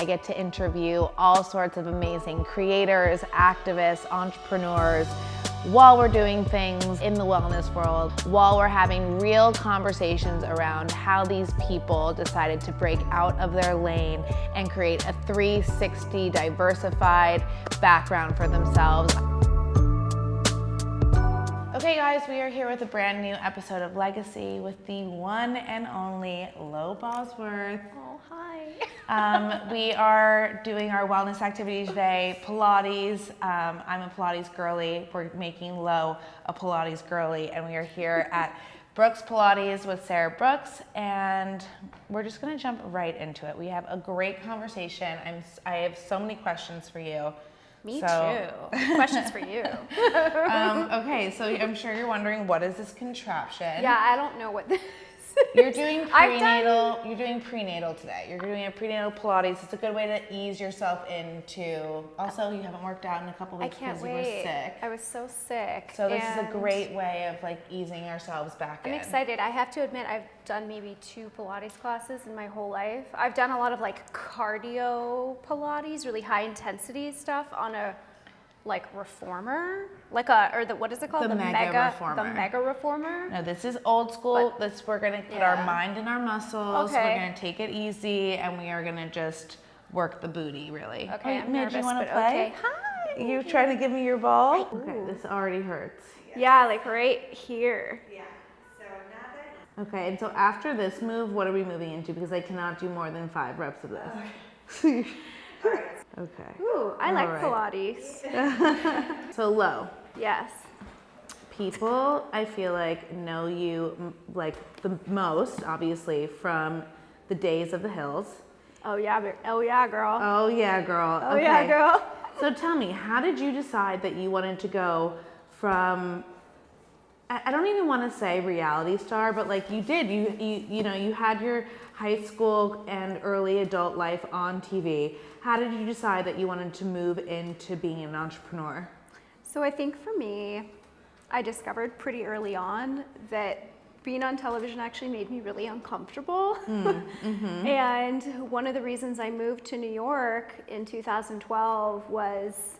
I get to interview all sorts of amazing creators, activists, entrepreneurs, while we're doing things in the wellness world, while we're having real conversations around how these people decided to break out of their lane and create a 360 diversified background for themselves. Okay guys, we are here with a brand new episode of Legacy with the one and only Lo Bosworth. Oh, hi. We are doing our wellness activity today, Pilates. I'm a Pilates girly. We're making Lo a Pilates girly, and we are here at Brooke's Pilates with Sarah Brooks, and we're just gonna jump right into it. We have a great conversation. I have so many questions for you. Me too. Questions for you. Okay, so I'm sure you're wondering, what is this contraption? Yeah, I don't know what this is. You're doing prenatal. You're doing prenatal today. You're doing a prenatal Pilates. It's a good way to ease yourself into. Also, you haven't worked out in a couple weeks because you were sick. I was so sick. So this is a great way of like easing ourselves back in. I'm excited. I have to admit, I've done maybe 2 Pilates classes in my whole life. I've done a lot of like cardio Pilates, really high intensity stuff on a like reformer, what is it called? The mega reformer. The mega reformer. No, this is old school. We're gonna put our mind in our muscles. Okay. We're gonna take it easy, and we are gonna just work the booty, really. Okay, I'm Midge, nervous, you wanna but play? okay. Hi. You trying to give me your ball? Ooh. Okay, this already hurts. Yeah, like right here. Yeah. So now that. Okay, and so after this move, what are we moving into? Because I cannot do more than 5 reps of this. All right. Okay. Ooh, I like right. Pilates. So Lo, Yes. people I feel like know you like the most, obviously, from the days of the hills. Oh yeah, girl. Oh yeah, girl. Oh okay. yeah, girl. So tell me, how did you decide that you wanted to go from, I don't even want to say reality star, but like you did, you know, you had your high school and early adult life on TV. How did you decide that you wanted to move into being an entrepreneur? So I think for me, I discovered pretty early on that being on television actually made me really uncomfortable. And one of the reasons I moved to New York in 2012 was,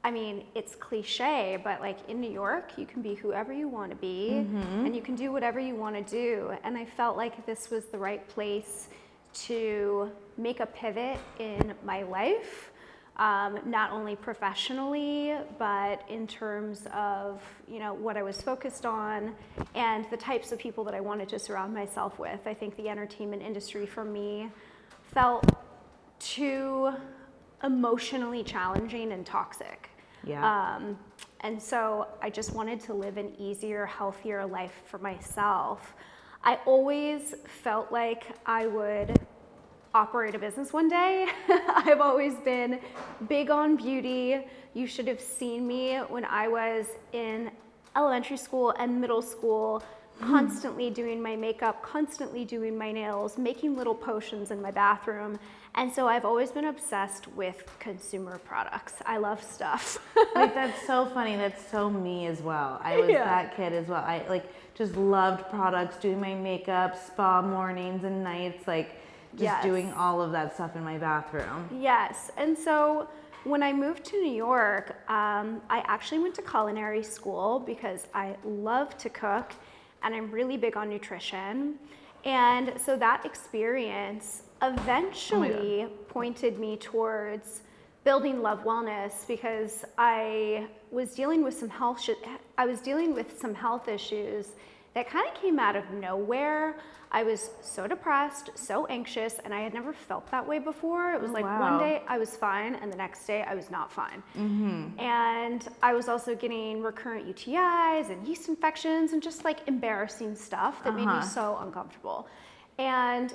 I mean, it's cliche, but like in New York, you can be whoever you want to be and you can do whatever you want to do. And I felt like this was the right place to make a pivot in my life, not only professionally, but in terms of, you know, what I was focused on and the types of people that I wanted to surround myself with. I think the entertainment industry for me felt too emotionally challenging and toxic. Yeah. And so I just wanted to live an easier, healthier life for myself. I always felt like I would operate a business one day. I've always been big on beauty. You should have seen me when I was in elementary school and middle school, constantly doing my makeup, constantly doing my nails, making little potions in my bathroom. And so I've always been obsessed with consumer products. I love stuff. Like, that's so funny. That's so me as well. I was that kid as well. I like just loved products, doing my makeup, spa mornings and nights, like just doing all of that stuff in my bathroom. Yes. And so when I moved to New York, I actually went to culinary school because I love to cook and I'm really big on nutrition. And so that experience eventually pointed me towards building Love Wellness because I was dealing with some health issues that kind of came out of nowhere. I was so depressed, so anxious, and I had never felt that way before. It was one day I was fine, and the next day I was not fine. And I was also getting recurrent UTIs and yeast infections and just like embarrassing stuff that made me so uncomfortable. And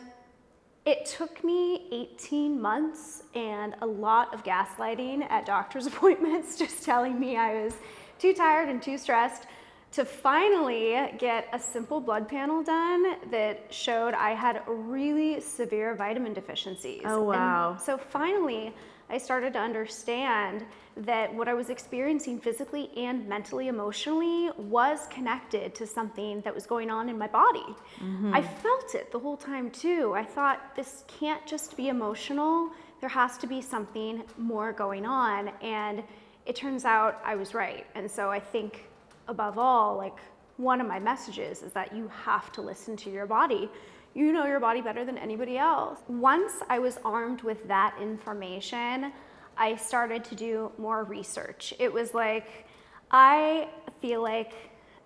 it took me 18 months and a lot of gaslighting at doctor's appointments, just telling me I was too tired and too stressed, to finally get a simple blood panel done that showed I had really severe vitamin deficiencies. Oh, wow. And so finally, I started to understand that what I was experiencing physically and mentally, emotionally was connected to something that was going on in my body. I felt it the whole time too. I thought, this can't just be emotional. there has to be something more going on. And it turns out I was right. And so I think above all, like one of my messages is that you have to listen to your body. You know your body better than anybody else. Once I was armed with that information, I started to do more research. It was like, I feel like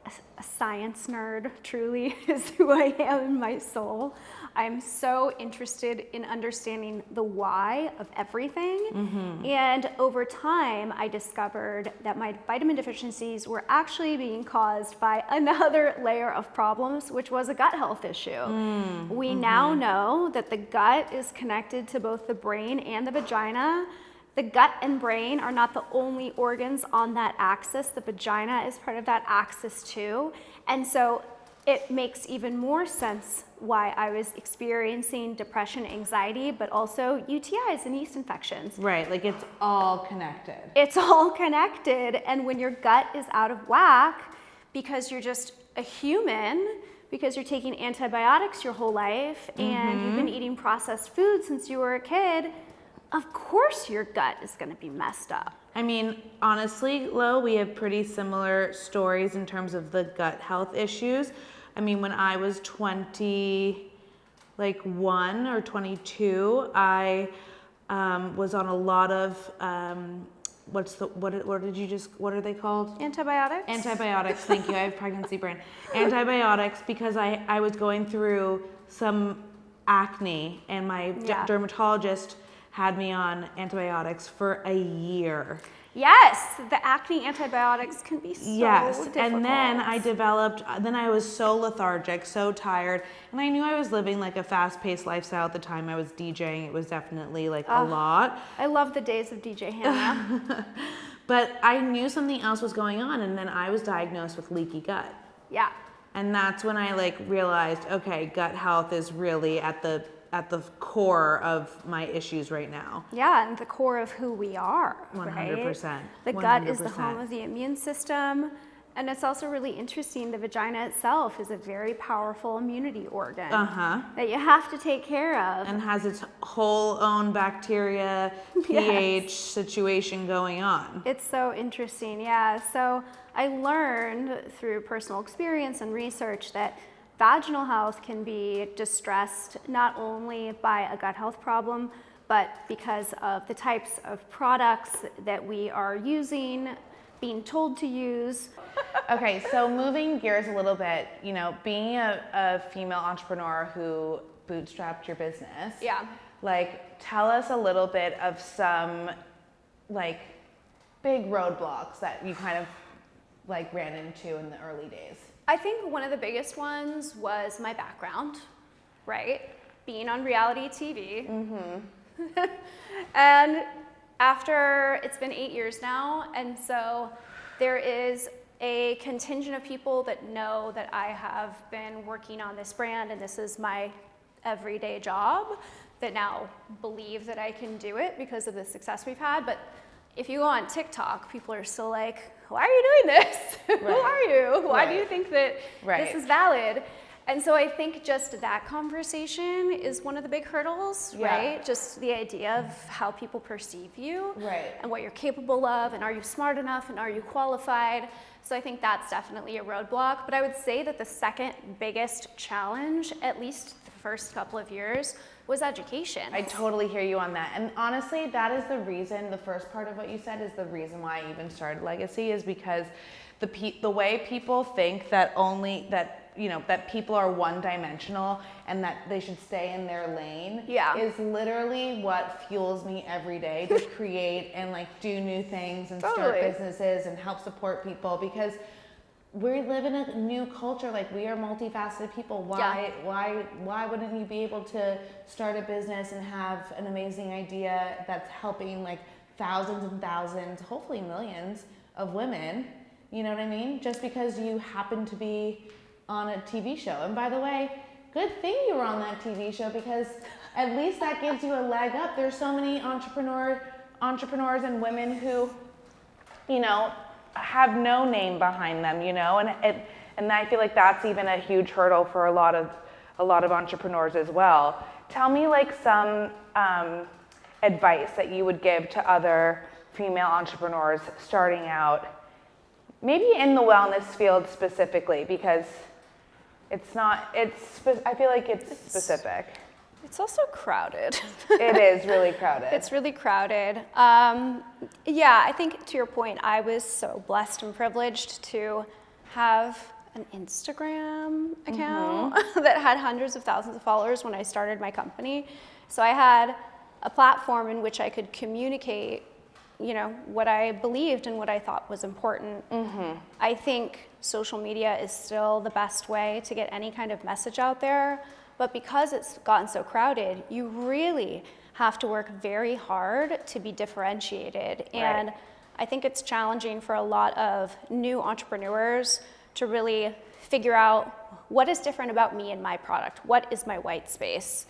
a science nerd truly is who I am in my soul. I'm so interested in understanding the why of everything. And over time, I discovered that my vitamin deficiencies were actually being caused by another layer of problems, which was a gut health issue. We now know that the gut is connected to both the brain and the vagina. The gut and brain are not the only organs on that axis. The vagina is part of that axis too. And so it makes even more sense why I was experiencing depression, anxiety, but also UTIs and yeast infections. Right, like it's all connected. It's all connected. And when your gut is out of whack, because you're just a human, because you're taking antibiotics your whole life, and you've been eating processed food since you were a kid, of course your gut is gonna be messed up. I mean, honestly, Lo, we have pretty similar stories in terms of the gut health issues. I mean, when I was 21 or 22, I was on a lot of what are they called? Antibiotics? Antibiotics, thank you. I have pregnancy brain. Antibiotics, because I was going through some acne, and my dermatologist had me on antibiotics for a year. Yes, the acne antibiotics can be so difficult. And then I was so lethargic, so tired, and I knew I was living like a fast-paced lifestyle at the time. I was DJing. It was definitely like a lot. I love the days of DJ Hannah. But I knew something else was going on, and then I was diagnosed with leaky gut. Yeah. And that's when I like realized, okay, gut health is really at the core of my issues right now. Yeah, and the core of who we are. 100%. Right? The gut is the home of the immune system. And it's also really interesting, the vagina itself is a very powerful immunity organ that you have to take care of. And has its whole own bacteria, pH situation going on. It's so interesting, yeah. So I learned through personal experience and research that vaginal health can be distressed not only by a gut health problem, but because of the types of products that we are using, being told to use. Okay, so moving gears a little bit, you know, being a female entrepreneur who bootstrapped your business. Yeah. Like, tell us a little bit of some, like, big roadblocks that you kind of, like, ran into in the early days. I think one of the biggest ones was my background, right? Being on reality TV. And after, it's been 8 years now, and so there is a contingent of people that know that I have been working on this brand and this is my everyday job, that now believe that I can do it because of the success we've had. But if you go on TikTok, people are still like, why are you doing this? Who are you? Why do you think that this is valid? And so I think just that conversation is one of the big hurdles, right? Just the idea of how people perceive you and what you're capable of, and are you smart enough, and are you qualified? So I think that's definitely a roadblock. But I would say that the second biggest challenge, at least the first couple of years, was education. I totally hear you on that. And honestly, that is the reason, the first part of what you said is the reason why I even started Legacy, is because the way people think that that people are one-dimensional and that they should stay in their lane is literally what fuels me every day to create and like do new things and start businesses and help support people, because we live in a new culture. Like, we are multifaceted people. Why wouldn't you be able to start a business and have an amazing idea that's helping like thousands and thousands, hopefully millions of women? You know what I mean? Just because you happen to be on a TV show. And by the way, good thing you were on that TV show, because at least that gives you a leg up. There's so many entrepreneurs and women who, you know, have no name behind them, you know, and I feel like that's even a huge hurdle for a lot of entrepreneurs as well. Tell me like some advice that you would give to other female entrepreneurs starting out, maybe in the wellness field specifically, because I feel like it's specific. It's also crowded. It is really crowded. It's really crowded. Yeah, I think to your point, I was so blessed and privileged to have an Instagram account that had hundreds of thousands of followers when I started my company. So I had a platform in which I could communicate, what I believed and what I thought was important. I think social media is still the best way to get any kind of message out there, but because it's gotten so crowded, you really have to work very hard to be differentiated. And I think it's challenging for a lot of new entrepreneurs to really figure out what is different about me and my product. What is my white space?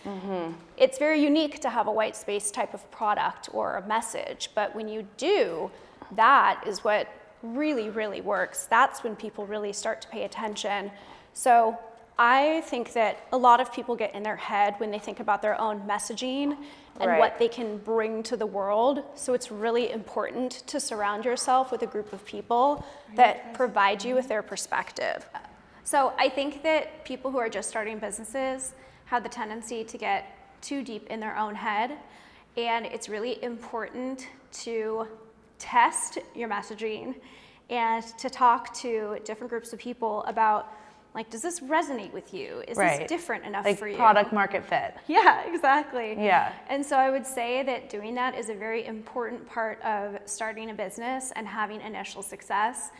It's very unique to have a white space type of product or a message, but when you do, that is what really, really works. That's when people really start to pay attention. So I think that a lot of people get in their head when they think about their own messaging and what they can bring to the world. So it's really important to surround yourself with a group of people that provide you with their perspective. So I think that people who are just starting businesses have the tendency to get too deep in their own head, and it's really important to test your messaging and to talk to different groups of people about, like, does this resonate with you? Is this different enough for you? Product market fit. Yeah, exactly. Yeah. And so I would say that doing that is a very important part of starting a business and having initial success.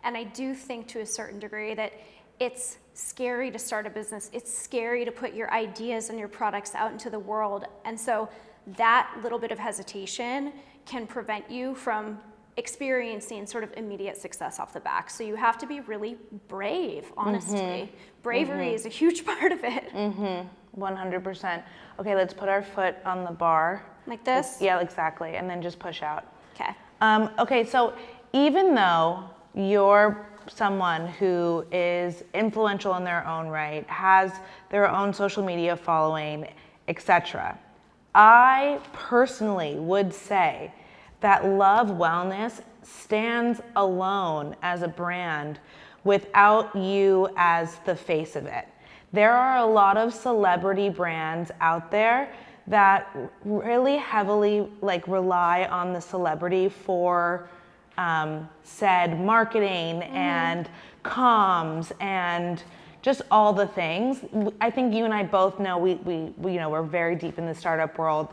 And I do think to a certain degree that it's scary to start a business. It's scary to put your ideas and your products out into the world. And so that little bit of hesitation can prevent you from experiencing sort of immediate success off the back. So you have to be really brave, honestly. Bravery is a huge part of it. 100%. Okay, let's put our foot on the bar. Like this? Yeah, exactly. And then just push out. Okay. Okay, so even though you're someone who is influential in their own right, has their own social media following, etc., I personally would say that Love Wellness stands alone as a brand without you as the face of it. There are a lot of celebrity brands out there that really heavily rely on the celebrity for said marketing and comms and just all the things. I think you and I both know we're very deep in the startup world.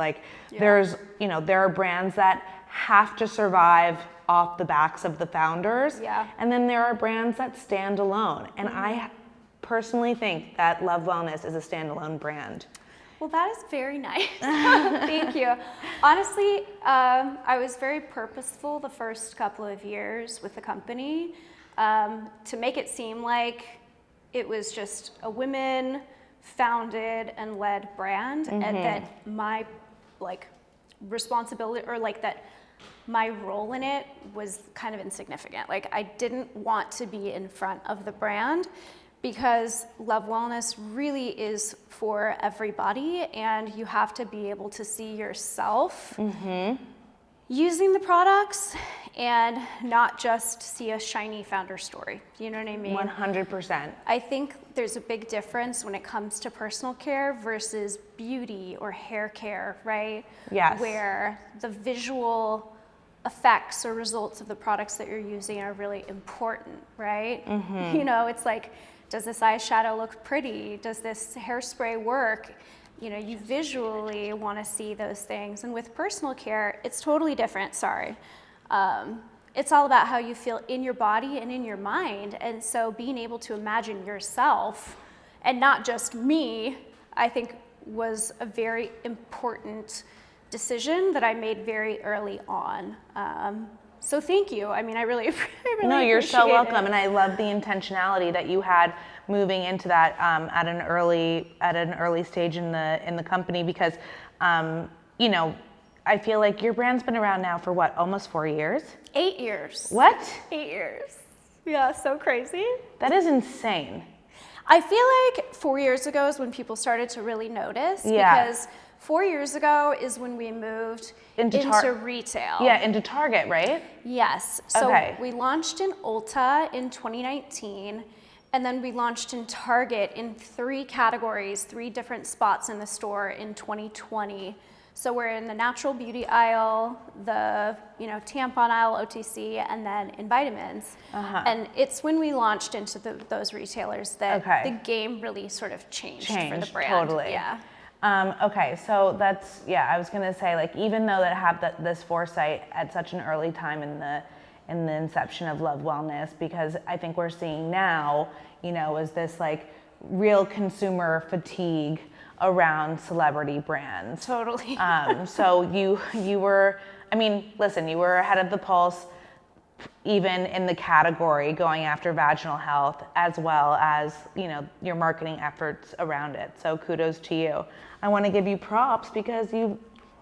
There are brands that have to survive off the backs of the founders. Yeah. And then there are brands that stand alone. And I personally think that Love Wellness is a standalone brand. Well, that is very nice. Thank you. Honestly, I was very purposeful the first couple of years with the company to make it seem like it was just a women founded and led brand, and that my responsibility or that my role in it was kind of insignificant. I didn't want to be in front of the brand, because Love Wellness really is for everybody, and you have to be able to see yourself using the products and not just see a shiny founder story. You know what I mean? 100%. I think there's a big difference when it comes to personal care versus beauty or hair care, right? Yes. Where the visual effects or results of the products that you're using are really important, right? It's like, does this eyeshadow look pretty? Does this hairspray work? You visually want to see those things. And with personal care, it's totally different, it's all about how you feel in your body and in your mind. And so being able to imagine yourself and not just me, I think was a very important decision that I made very early on. So thank you. I mean, I really No, you're so appreciate welcome. it. And I love the intentionality that you had moving into that at an early stage in the company, because I feel like your brand's been around now for what, almost 4 years? 8 years. What? 8 years. Yeah, so crazy. That is insane. I feel like 4 years ago is when people started to really notice, Yeah. because 4 years ago is when we moved into retail. Yeah, into Target, right? Yes. So Okay. we launched in Ulta in 2019, and then we launched in Target in 3 categories, 3 different spots in the store in 2020. So we're in the natural beauty aisle, the tampon aisle, OTC, and then in vitamins. And it's when we launched into those retailers that the game really sort of changed for the brand. Totally. Yeah. Okay, so that's, I was gonna say, like, even though that have this foresight at such an early time in the inception of Love Wellness, because I think we're seeing now, is this like real consumer fatigue around celebrity brands. Totally. So you were, listen, you were ahead of the pulse, even in the category going after vaginal health, as well as your marketing efforts around it. So kudos to you. I want to give you props because you've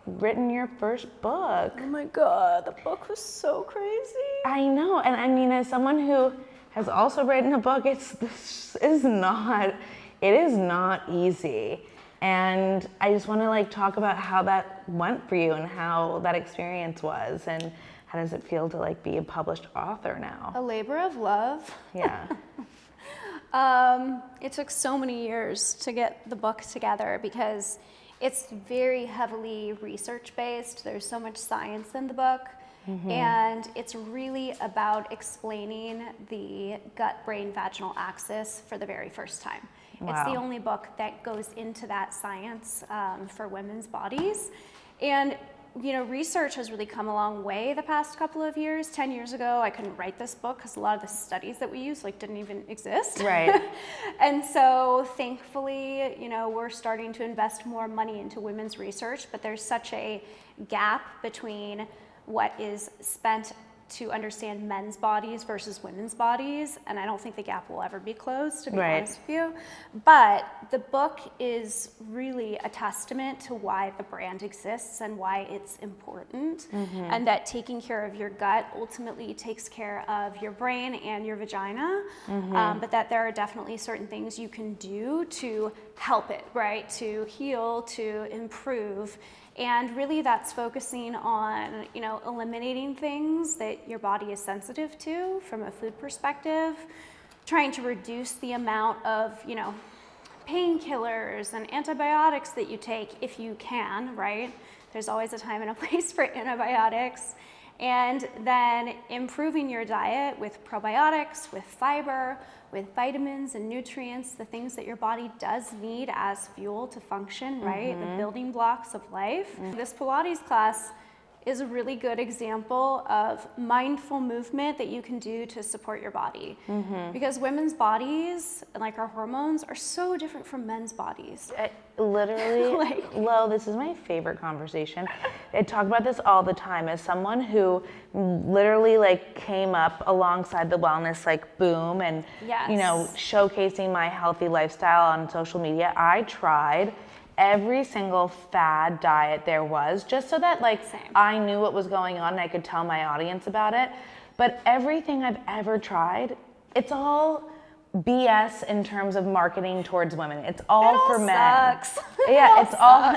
written your first book. Oh my God, the book was so crazy. I know, and as someone who has also written a book, it is not easy. And I just want to talk about how that went for you and how that experience was, and how does it feel to be a published author now? A labor of love. Yeah. It took so many years to get the book together because it's very heavily research-based. There's so much science in the book. And it's really about explaining the gut-brain vaginal axis for the very first time. Wow. It's the only book that goes into that science for women's bodies. And research has really come a long way the past couple of years. 10 years ago, I couldn't write this book because a lot of the studies that we use didn't even exist. Right. And so thankfully, we're starting to invest more money into women's research, but there's such a gap between what is spent to understand men's bodies versus women's bodies, and I don't think the gap will ever be closed, to be honest with you. But the book is really a testament to why the brand exists and why it's important, and that taking care of your gut ultimately takes care of your brain and your vagina, but that there are definitely certain things you can do to help it, right? To heal, to improve. And really that's focusing on, eliminating things that your body is sensitive to from a food perspective, trying to reduce the amount of, painkillers and antibiotics that you take if you can, right? There's always a time and a place for antibiotics. And then improving your diet with probiotics, with fiber, with vitamins and nutrients, the things that your body does need as fuel to function, right? The building blocks of life. This Pilates class is a really good example of mindful movement that you can do to support your body. Because women's bodies, like our hormones, are so different from men's bodies. Literally, Lo, this is my favorite conversation. I talk about this all the time as someone who literally came up alongside the wellness boom and showcasing my healthy lifestyle on social media. I tried every single fad diet there was, just so that I knew what was going on and I could tell my audience about it. But everything I've ever tried, it's all BS in terms of marketing towards women. It's all for men. Yeah, it's all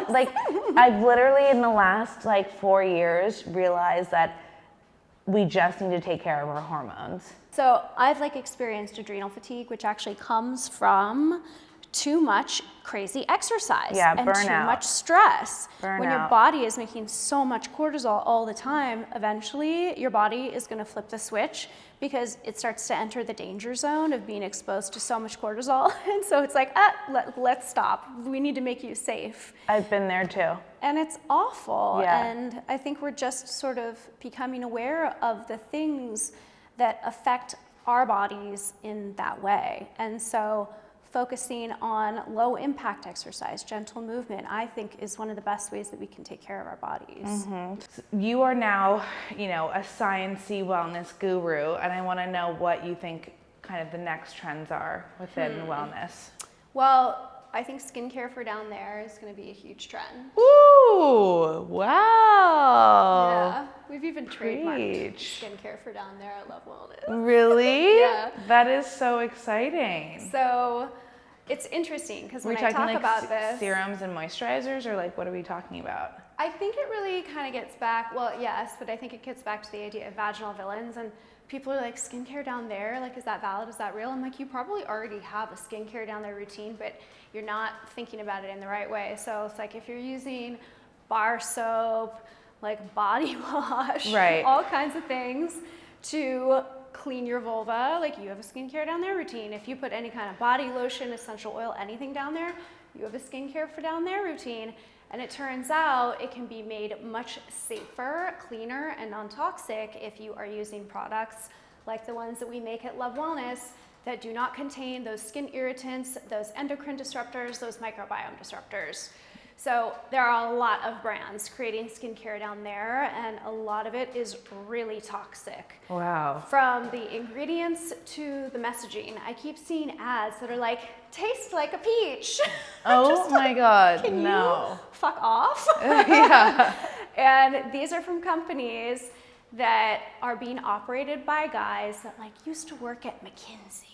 I've literally in the last 4 years realized that we just need to take care of our hormones. So I've experienced adrenal fatigue, which actually comes from too much crazy exercise and burnout. Too much stress. Burnout. When your body is making so much cortisol all the time, eventually your body is going to flip the switch because it starts to enter the danger zone of being exposed to so much cortisol. And so it's let's stop. We need to make you safe. I've been there too. And it's awful. Yeah. And I think we're just sort of becoming aware of the things that affect our bodies in that way. And so focusing on low impact exercise, gentle movement, I think is one of the best ways that we can take care of our bodies. You are now, a sciencey wellness guru, and I want to know what you think kind of the next trends are within wellness. Well, I think skincare for down there is going to be a huge trend. Ooh, wow. Yeah, we've even trademarked skincare for down there. I love wellness. Really? Yeah. That is so exciting. So It's interesting because We're when I talking talk like about this, serums and moisturizers, or like what are we talking about? I think it really kind of gets back, well, yes, but I think it gets back to the idea of vaginal villains, and people are like, skincare down there, like, is that valid, is that real? I'm like, you probably already have a skincare down there routine, but you're not thinking about it in the right way. So it's like if you're using bar soap, like body wash, Right. all kinds of things to clean your vulva, like you have a skincare down there routine. If you put any kind of body lotion, essential oil, anything down there, you have a skincare for down there routine. And it turns out it can be made much safer, cleaner, and non-toxic if you are using products like the ones that we make at Love Wellness that do not contain those skin irritants, those endocrine disruptors, those microbiome disruptors. So there are a lot of brands creating skincare down there, and a lot of it is really toxic. Wow. From the ingredients to the messaging. I keep seeing ads that are like, taste like a peach. Oh my God, Can no. you fuck off? Yeah. And these are from companies that are being operated by guys that like used to work at McKinsey.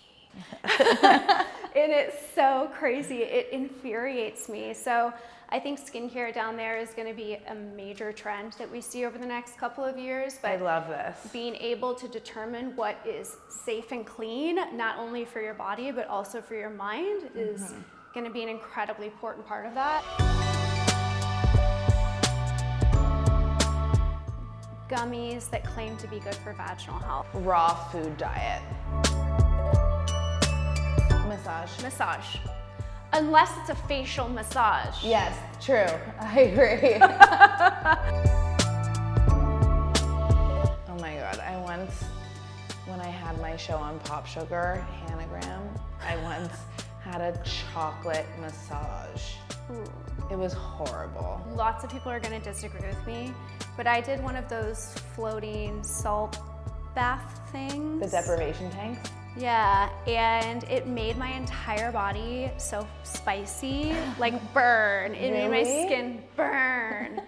And it's so crazy. It infuriates me. So I think skincare down there is going to be a major trend that we see over the next couple of years. But I love this. being able to determine what is safe and clean, not only for your body, but also for your mind, is going to be an incredibly important part of that. Gummies that claim to be good for vaginal health. Raw food diet. Massage. Massage. Unless it's a facial massage. Yes, true. I agree. Oh my God, I once, when I had my show on Pop Sugar, Hanagram, I once had a chocolate massage. Ooh. It was horrible. Lots of people are going to disagree with me, but I did one of those floating salt bath things. The deprivation tanks? Yeah, and it made my entire body so spicy, like burn. It made my Really? skin burn,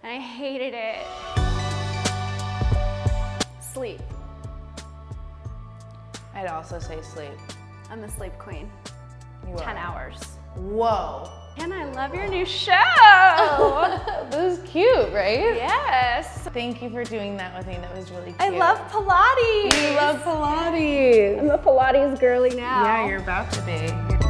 and I hated it. Sleep. I'd also say sleep. I'm a sleep queen. You 10 are. hours. Whoa. And I love your new show. This is cute, right? Yes. Thank you for doing that with me. That was really cute. I love Pilates. You love Pilates. I'm a Pilates girly now. Yeah, you're about to be.